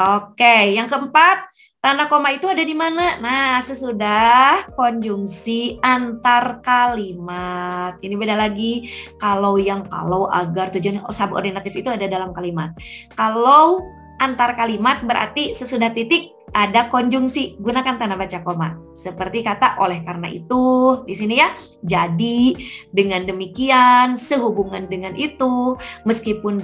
Oke, yang keempat, tanda koma itu ada di mana? Nah, sesudah konjungsi antar kalimat. Ini beda lagi. Kalau, agar, tujuan, subordinatif itu ada dalam kalimat. Kalau antar kalimat berarti sesudah titik ada konjungsi, gunakan tanda baca koma. Seperti kata oleh karena itu di sini ya. Jadi dengan demikian, sehubungan dengan itu, meskipun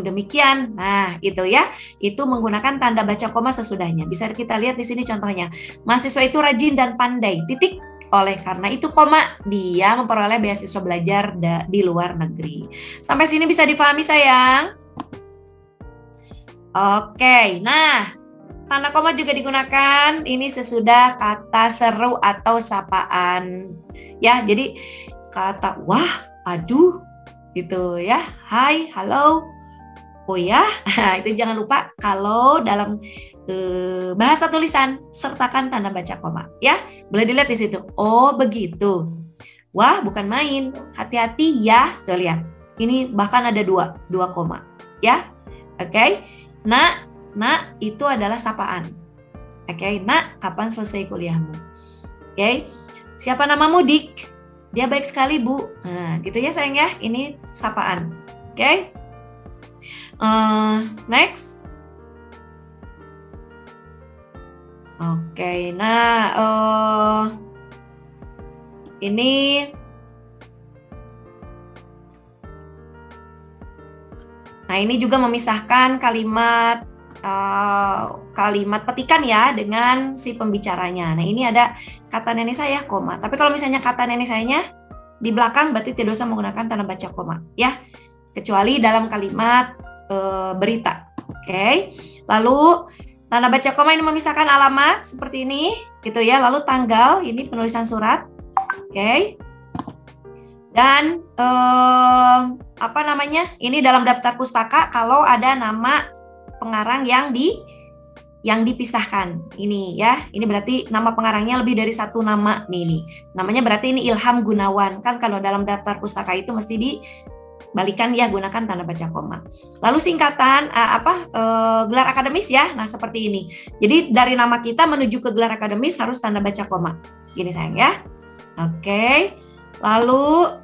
demikian. Nah, itu ya. Itu menggunakan tanda baca koma sesudahnya. Bisa kita lihat di sini contohnya. Mahasiswa itu rajin dan pandai. Titik. Oleh karena itu koma, dia memperoleh beasiswa belajar di luar negeri. Sampai sini bisa difahami sayang? Oke, nah tanda koma juga digunakan ini sesudah kata seru atau sapaan. Ya, jadi kata wah, aduh, gitu ya. Hai, halo. Oh ya, itu jangan lupa kalau dalam bahasa tulisan sertakan tanda baca koma. Ya, boleh dilihat di situ. Oh begitu. Wah, bukan main. Hati-hati ya. Tuh lihat. Ini bahkan ada dua koma. Ya, oke. Nak, itu adalah sapaan. Oke, nak, kapan selesai kuliahmu? Oke, siapa namamu? Dik. Dia baik sekali, Bu. Nah, gitu ya sayang ya. Ini sapaan. Oke. Next. Oke, nah, ini. Nah, ini juga memisahkan kalimat petikan ya dengan si pembicaranya. Nah, ini ada kata nenek saya, koma. Tapi kalau misalnya kata nenek sayanya di belakang berarti tidak usah menggunakan tanda baca koma, ya. Kecuali dalam kalimat berita. Oke. Lalu tanda baca koma ini memisahkan alamat seperti ini, gitu ya. Lalu tanggal, ini penulisan surat. Oke. Dan ini dalam daftar pustaka kalau ada nama pengarang yang dipisahkan. Ini ya, ini berarti nama pengarangnya lebih dari satu nama nih. Ini namanya berarti ini Ilham Gunawan. Kan kalau dalam daftar pustaka itu mesti dibalikan ya, gunakan tanda baca koma. Lalu singkatan gelar akademis ya. Nah, seperti ini. Jadi dari nama kita menuju ke gelar akademis harus tanda baca koma. Gini sayang ya. Oke. Lalu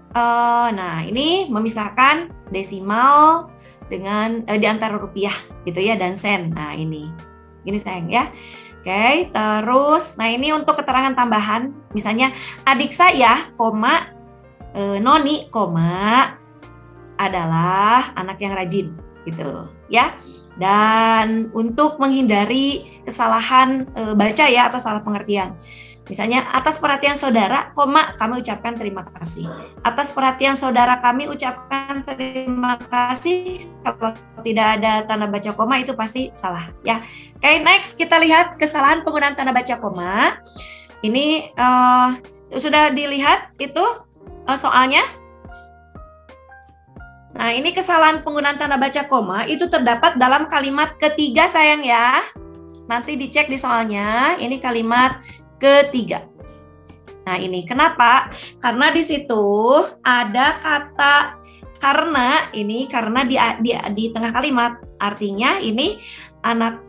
nah ini memisahkan desimal dengan di antara rupiah gitu ya dan sen. Nah, ini sayang ya. Oke, terus nah ini untuk keterangan tambahan, misalnya adik saya, koma Noni, koma adalah anak yang rajin gitu ya. Dan untuk menghindari kesalahan baca ya atau salah pengertian. Misalnya, atas perhatian saudara, koma, kami ucapkan terima kasih. Atas perhatian saudara kami ucapkan terima kasih. Kalau tidak ada tanda baca koma itu pasti salah ya. Oke, next kita lihat kesalahan penggunaan tanda baca koma. Ini sudah dilihat itu soalnya. Nah, ini kesalahan penggunaan tanda baca koma itu terdapat dalam kalimat ketiga sayang ya. Nanti dicek di soalnya. Ini kalimat ketiga. Nah, ini kenapa? Karena di situ ada kata karena, ini karena di tengah kalimat. Artinya ini anak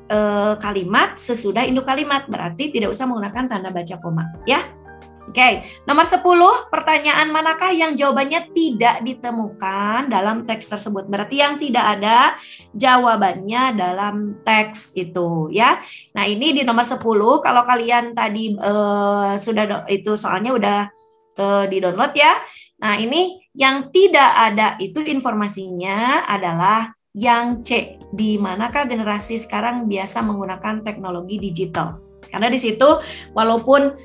kalimat sesudah induk kalimat, berarti tidak usah menggunakan tanda baca koma ya. Oke, nomor 10, pertanyaan manakah yang jawabannya tidak ditemukan dalam teks tersebut? Berarti yang tidak ada jawabannya dalam teks itu ya. Nah, ini di nomor 10, kalau kalian tadi sudah itu soalnya udah di-download ya. Nah, ini yang tidak ada itu informasinya adalah yang C. Di manakah generasi sekarang biasa menggunakan teknologi digital? Karena di situ walaupun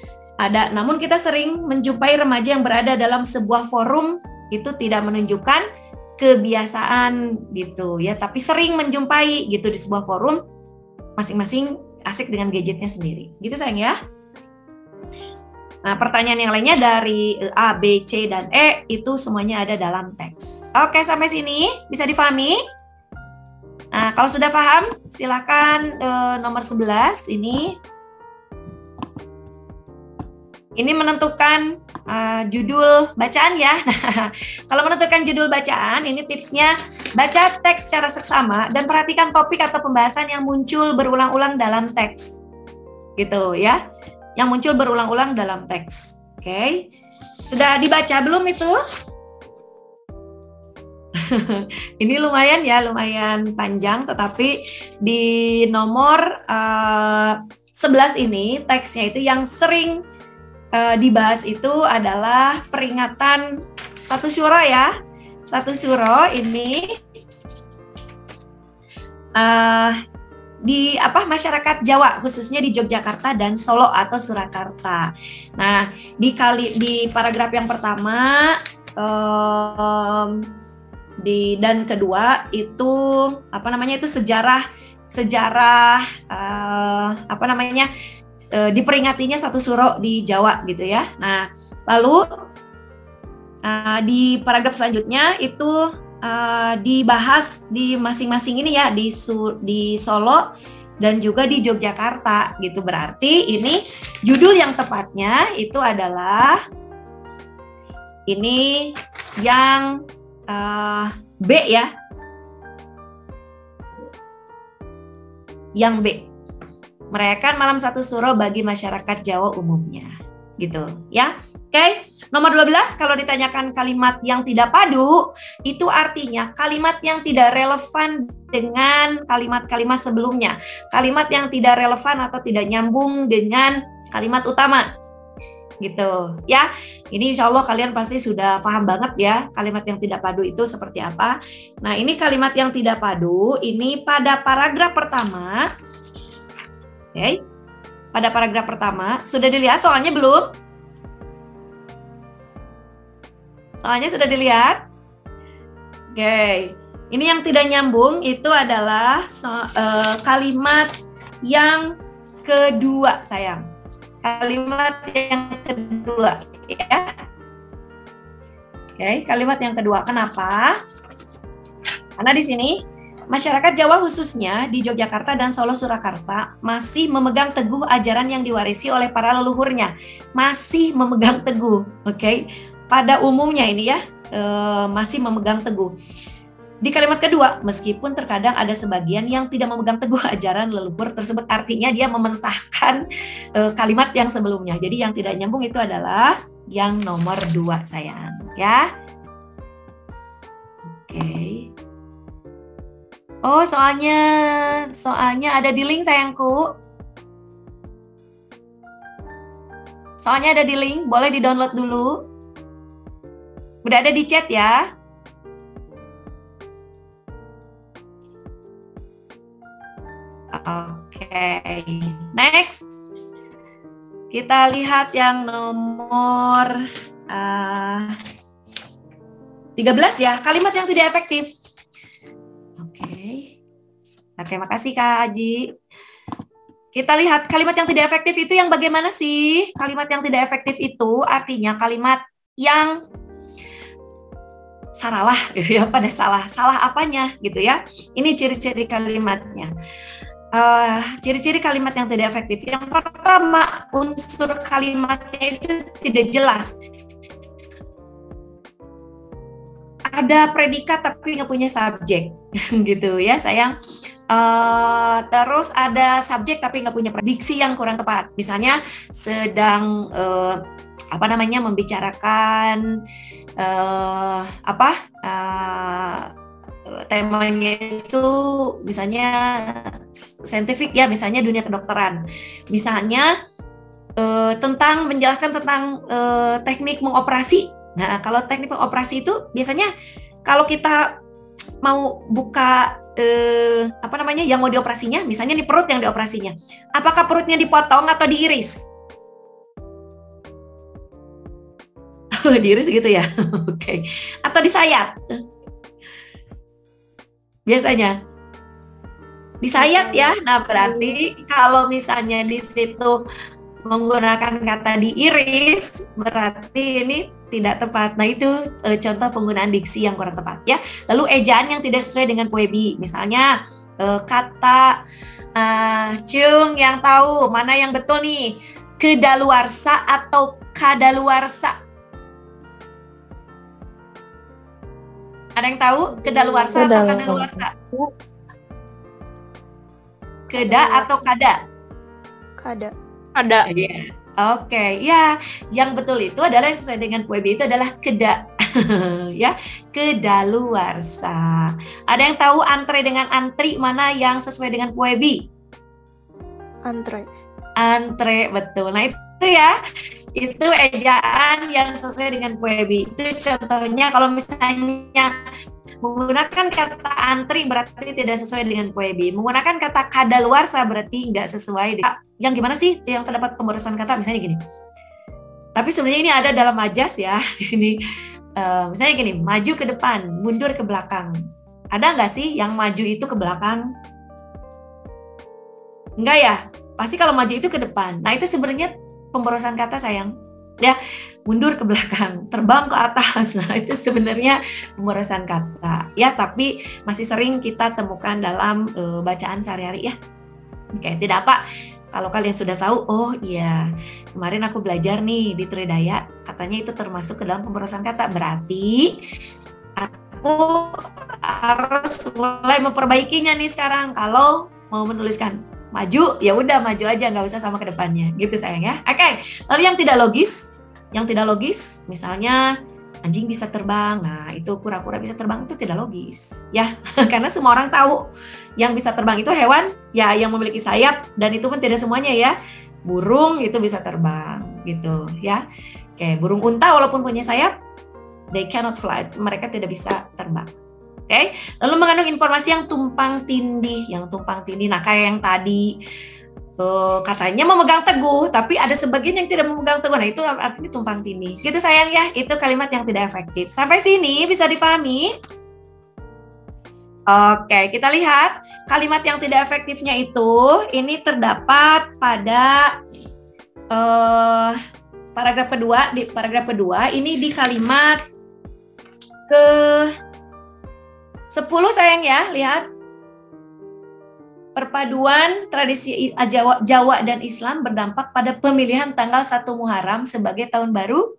ada, namun kita sering menjumpai remaja yang berada dalam sebuah forum itu tidak menunjukkan kebiasaan gitu ya, tapi sering menjumpai gitu di sebuah forum masing-masing asik dengan gadgetnya sendiri. Gitu sayang ya. Nah, pertanyaan yang lainnya dari A, B, C, dan E itu semuanya ada dalam teks. Oke, sampai sini bisa difahami? Nah, kalau sudah paham, silakan nomor 11 ini. Ini menentukan judul bacaan ya. Nah, kalau menentukan judul bacaan, ini tipsnya baca teks secara seksama dan perhatikan topik atau pembahasan yang muncul berulang-ulang dalam teks. Gitu ya. Yang muncul berulang-ulang dalam teks. Oke. Sudah dibaca belum itu? Ini lumayan ya, lumayan panjang, tetapi di nomor 11 ini teksnya itu yang sering dibahas itu adalah peringatan satu syuro ya. Satu syuro ini di masyarakat Jawa, khususnya di Yogyakarta dan Solo atau Surakarta. Nah, di paragraf yang pertama dan kedua itu itu sejarah diperingatinya satu syuro di Jawa gitu ya. Nah, lalu di paragraf selanjutnya itu dibahas di masing-masing ini ya, di Solo dan juga di Yogyakarta gitu. Berarti ini judul yang tepatnya itu adalah ini yang B ya. Yang B. Merayakan malam satu syuro bagi masyarakat Jawa umumnya. Gitu ya. Oke, nomor 12 kalau ditanyakan kalimat yang tidak padu, itu artinya kalimat yang tidak relevan dengan kalimat-kalimat sebelumnya. Kalimat yang tidak relevan atau tidak nyambung dengan kalimat utama. Gitu ya. Ini insya Allah kalian pasti sudah paham banget ya kalimat yang tidak padu itu seperti apa. Nah, ini kalimat yang tidak padu ini pada paragraf pertama. Oke. Pada paragraf pertama, sudah dilihat soalnya belum? Soalnya sudah dilihat? Oke. Ini yang tidak nyambung itu adalah kalimat yang kedua, sayang. Kalimat yang kedua, ya. Oke, kalimat yang kedua. Kenapa? Karena di sini masyarakat Jawa khususnya di Yogyakarta dan Solo Surakarta masih memegang teguh ajaran yang diwarisi oleh para leluhurnya. Masih memegang teguh, oke? Pada umumnya ini ya, masih memegang teguh. Di kalimat kedua, meskipun terkadang ada sebagian yang tidak memegang teguh ajaran leluhur tersebut, artinya dia mementahkan kalimat yang sebelumnya. Jadi yang tidak nyambung itu adalah yang nomor 2, sayang. Ya. Oke. Oh, soalnya ada di link sayangku. Soalnya ada di link, boleh di-download dulu. Udah ada di chat ya. Oke, next. Kita lihat yang nomor 13 ya, kalimat yang tidak efektif. Oke, makasih Kak Haji. Kita lihat kalimat yang tidak efektif itu yang bagaimana sih? Kalimat yang tidak efektif itu artinya kalimat yang salah gitu ya, pada salah apanya gitu ya. Ini ciri-ciri kalimatnya. Ciri-ciri kalimat yang tidak efektif. Yang pertama, unsur kalimatnya itu tidak jelas. Ada predikat tapi nggak punya subjek, gitu ya sayang. Terus ada subjek tapi nggak punya prediksi yang kurang tepat. Misalnya sedang membicarakan temanya itu misalnya saintifik ya, misalnya dunia kedokteran, misalnya tentang menjelaskan tentang teknik mengoperasi. Nah, kalau teknik mengoperasi itu biasanya kalau kita mau buka yang mau dioperasinya, misalnya di perut yang dioperasinya, apakah perutnya dipotong atau diiris? Diiris gitu ya. Oke. Atau disayat? Biasanya disayat ya. Nah, berarti kalau misalnya di situ menggunakan kata diiris, berarti ini tidak tepat. Nah, itu contoh penggunaan diksi yang kurang tepat ya. Lalu ejaan yang tidak sesuai dengan Puebi. Misalnya kata Cung yang tahu mana yang betul nih? Kedaluarsa atau kadaluarsa? Ada yang tahu kedaluarsa atau kadaluarsa? Keda atau kada? Kada. Ada. Yeah. Oke, ya, yang betul itu adalah yang sesuai dengan Puebi itu adalah keda, ya, kedaluarsa. Ada yang tahu antre dengan antri mana yang sesuai dengan Puebi? Antre. Antre, betul. Nah itu ya, itu ejaan yang sesuai dengan Puebi. Itu contohnya kalau misalnya menggunakan kata antri berarti tidak sesuai dengan Puebi. Menggunakan kata kadaluarsa berarti nggak sesuai. Yang gimana sih yang terdapat pemborosan kata? Misalnya gini. Tapi sebenarnya ini ada dalam majas ya. Ini misalnya gini, maju ke depan, mundur ke belakang. Ada nggak sih yang maju itu ke belakang? Enggak ya? Pasti kalau maju itu ke depan. Nah itu sebenarnya pemborosan kata sayang. Ya, mundur ke belakang, terbang ke atas. Nah, itu sebenarnya pemborosan kata. Ya, tapi masih sering kita temukan dalam bacaan sehari-hari ya. Oke, tidak apa. Kalau kalian sudah tahu, oh iya, kemarin aku belajar nih di Tridaya, katanya itu termasuk ke dalam pemborosan kata. Berarti aku harus mulai memperbaikinya nih sekarang. Kalau mau menuliskan maju, ya udah maju aja, nggak usah sama ke depannya, gitu sayang ya. Oke, lalu yang tidak logis, misalnya anjing bisa terbang, nah itu kura-kura bisa terbang itu tidak logis, ya, karena semua orang tahu yang bisa terbang itu hewan, ya yang memiliki sayap, dan itu pun tidak semuanya ya, burung itu bisa terbang, gitu ya. Oke, burung unta walaupun punya sayap, they cannot fly, mereka tidak bisa terbang. Oke, lalu mengandung informasi yang tumpang tindih. Nah, kayak yang tadi katanya memegang teguh, tapi ada sebagian yang tidak memegang teguh. Nah, itu artinya tumpang tindih. Gitu sayang ya, itu kalimat yang tidak efektif. Sampai sini bisa dipahami? Oke, kita lihat kalimat yang tidak efektifnya itu, ini terdapat pada paragraf kedua. Di paragraf kedua, ini di kalimat ke 10 sayang ya, lihat. Perpaduan tradisi Jawa dan Islam berdampak pada pemilihan tanggal 1 Muharram sebagai tahun baru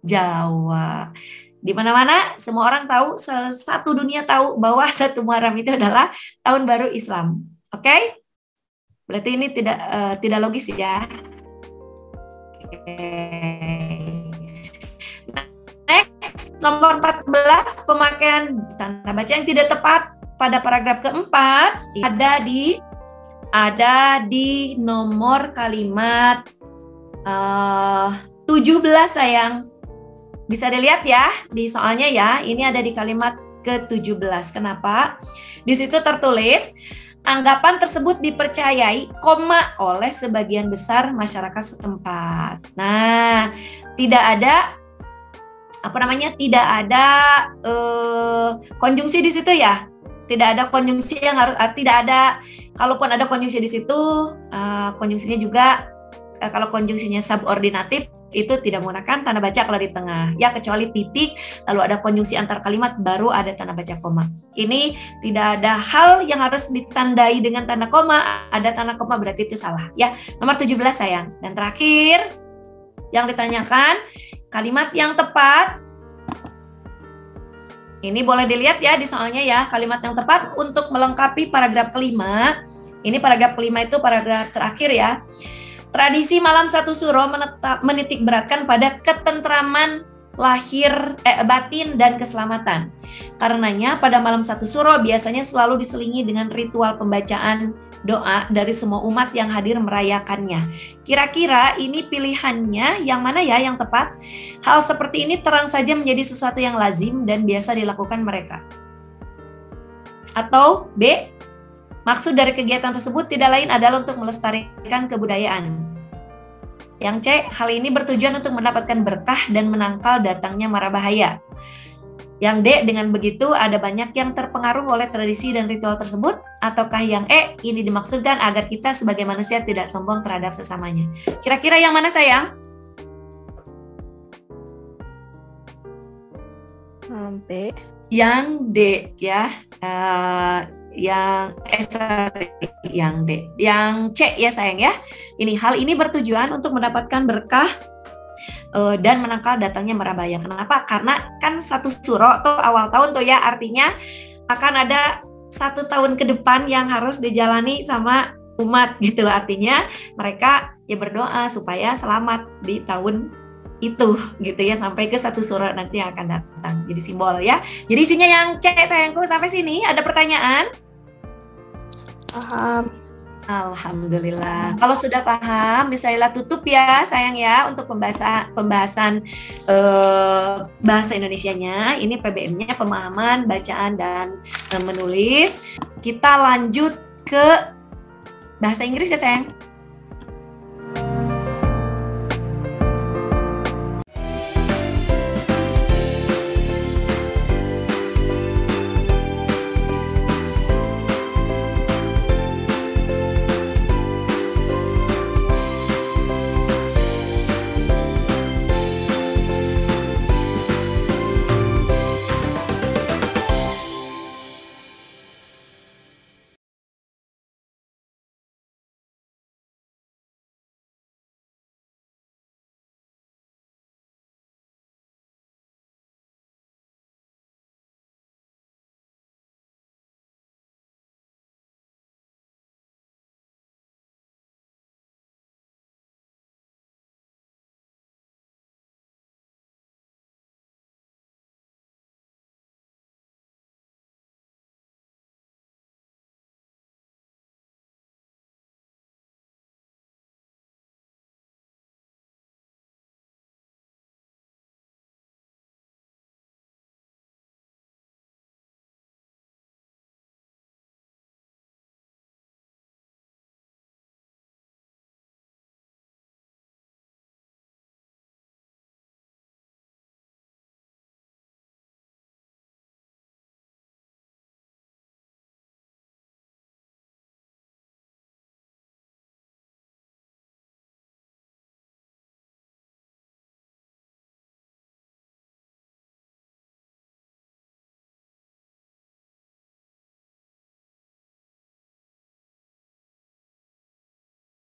Jawa. Di mana-mana semua orang tahu, satu dunia tahu bahwa 1 Muharram itu adalah tahun baru Islam. Oke? Berarti ini tidak logis ya. Nomor 14, pemakaian tanda baca yang tidak tepat pada paragraf keempat ada di nomor kalimat 17 sayang. Bisa dilihat ya di soalnya ya, ini ada di kalimat ke-17. Kenapa? Di situ tertulis anggapan tersebut dipercayai, oleh sebagian besar masyarakat setempat. Nah, tidak ada tidak ada konjungsi di situ ya, tidak ada konjungsi yang harus tidak ada. Kalaupun ada konjungsi di situ, konjungsinya juga kalau konjungsinya subordinatif itu tidak menggunakan tanda baca kalau di tengah ya, kecuali titik lalu ada konjungsi antar kalimat baru ada tanda baca koma. Ini tidak ada hal yang harus ditandai dengan tanda koma, ada tanda koma berarti itu salah ya. Nomor 17 sayang. Dan terakhir yang ditanyakan kalimat yang tepat. Ini boleh dilihat ya di soalnya ya, kalimat yang tepat untuk melengkapi paragraf kelima. Ini paragraf kelima itu paragraf terakhir ya. Tradisi malam satu suro menitik beratkan pada ketentraman lahir, batin dan keselamatan. Karenanya pada malam satu suro biasanya selalu diselingi dengan ritual pembacaan doa dari semua umat yang hadir merayakannya. Kira-kira ini pilihannya yang mana ya yang tepat? Hal seperti ini terang saja menjadi sesuatu yang lazim dan biasa dilakukan mereka. Atau B, maksud dari kegiatan tersebut tidak lain adalah untuk melestarikan kebudayaan. Yang C, hal ini bertujuan untuk mendapatkan berkah dan menangkal datangnya mara bahaya. Yang D, dengan begitu ada banyak yang terpengaruh oleh tradisi dan ritual tersebut. Ataukah yang E, ini dimaksudkan agar kita sebagai manusia tidak sombong terhadap sesamanya. Kira-kira yang mana sayang? B. Yang D ya. Yang D, yang C ya sayang ya. Hal ini bertujuan untuk mendapatkan berkah dan menangkal datangnya mara bahaya. Kenapa? Karena kan satu suro tuh awal tahun tuh ya, artinya akan ada 1 tahun ke depan yang harus dijalani sama umat gitu. Artinya mereka ya berdoa supaya selamat di tahun itu gitu ya, sampai ke satu suro nanti yang akan datang. Jadi simbol ya. Jadi isinya yang C sayangku. Sampai sini ada pertanyaan? Paham. Alhamdulillah. Kalau sudah paham, bismillah tutup ya sayang ya untuk pembahasan bahasa Indonesianya. Ini PBM-nya pemahaman, bacaan dan menulis. Kita lanjut ke bahasa Inggris ya sayang.